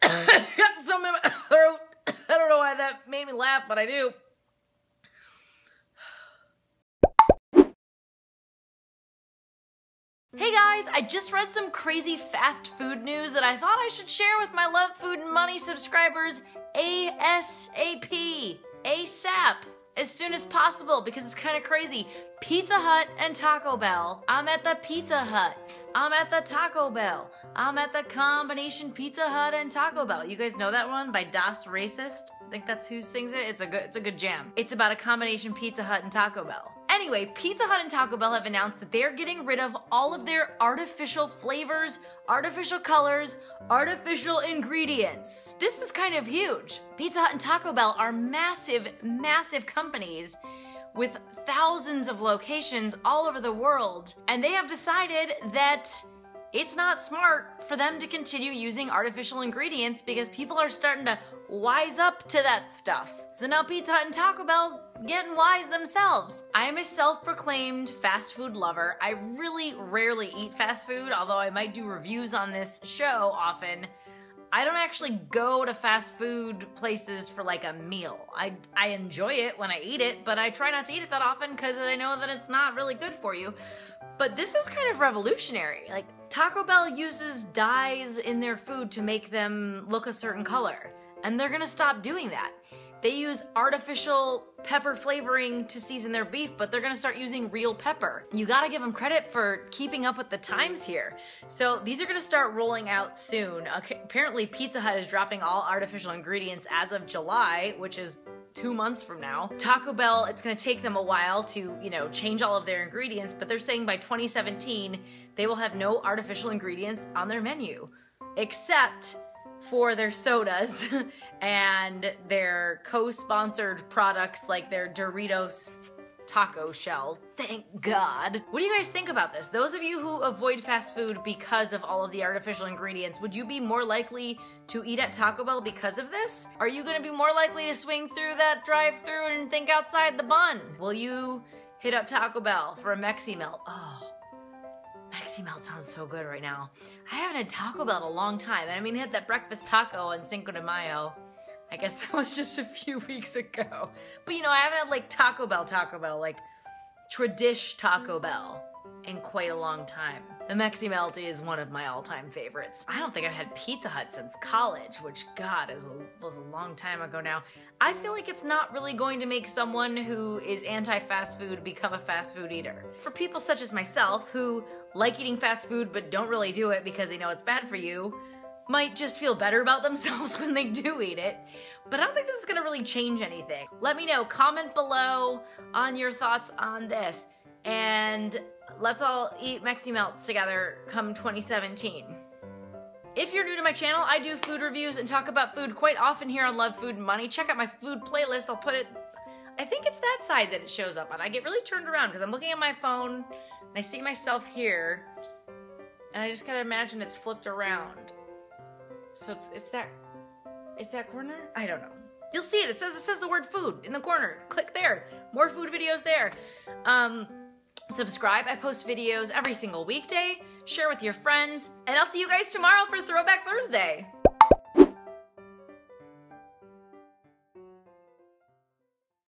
Got something in my throat. I don't know why that made me laugh, but I do. Hey guys, I just read some crazy fast food news that I thought I should share with my Love Food and Money subscribers ASAP. ASAP. As soon as possible, because it's kind of crazy. Pizza Hut and Taco Bell. I'm at the Pizza Hut. I'm at the Taco Bell. I'm at the combination Pizza Hut and Taco Bell. You guys know that one by Das Racist? I think that's who sings it. It's a good jam. It's about a combination Pizza Hut and Taco Bell. Anyway, Pizza Hut and Taco Bell have announced that they're getting rid of all of their artificial flavors, artificial colors, artificial ingredients. This is kind of huge. Pizza Hut and Taco Bell are massive, massive companies with thousands of locations all over the world. And they have decided that it's not smart for them to continue using artificial ingredients because people are starting to wise up to that stuff. So now Pizza Hut and Taco Bell's getting wise themselves. I am a self-proclaimed fast food lover. I really rarely eat fast food, although I might do reviews on this show often. I don't actually go to fast food places for like a meal. I enjoy it when I eat it, but I try not to eat it that often because I know that it's not really good for you. But this is kind of revolutionary. Like, Taco Bell uses dyes in their food to make them look a certain color, and they're gonna stop doing that. They use artificial pepper flavoring to season their beef, but they're gonna start using real pepper. You gotta give them credit for keeping up with the times here. So these are gonna start rolling out soon. Okay, apparently Pizza Hut is dropping all artificial ingredients as of July, which is 2 months from now. Taco Bell, it's gonna take them a while to, change all of their ingredients, but they're saying by 2017, they will have no artificial ingredients on their menu, except for their sodas and their co-sponsored products like their Doritos taco shells. Thank God. What do you guys think about this? Those of you who avoid fast food because of all of the artificial ingredients, would you be more likely to eat at Taco Bell because of this? Are you gonna be more likely to swing through that drive-thru and think outside the bun? Will you hit up Taco Bell for a Mexi Melt? Oh. Mexi Melt sounds so good right now. I haven't had Taco Bell in a long time. I mean, I had that breakfast taco on Cinco de Mayo. I guess that was just a few weeks ago. But I haven't had like Taco Bell, like tradish Taco Bell in quite a long time. The Mexi Melt is one of my all-time favorites. I don't think I've had Pizza Hut since college, which, God, was a long time ago now. I feel like it's not really going to make someone who is anti-fast food become a fast food eater. For people such as myself, who like eating fast food but don't really do it because they know it's bad for you, might just feel better about themselves when they do eat it. But I don't think this is gonna really change anything. Let me know, comment below on your thoughts on this. And let's all eat Mexi Melts together come 2017. If you're new to my channel, I do food reviews and talk about food quite often here on Love Food and Money. Check out my food playlist. I'll put it, I think it's that side that it shows up on. I get really turned around because I'm looking at my phone and I see myself here and I just gotta imagine it's flipped around. So it's that corner? I don't know. You'll see it. It says the word food in the corner. Click there. More food videos there. Subscribe. I post videos every single weekday. Share with your friends. And I'll see you guys tomorrow for Throwback Thursday.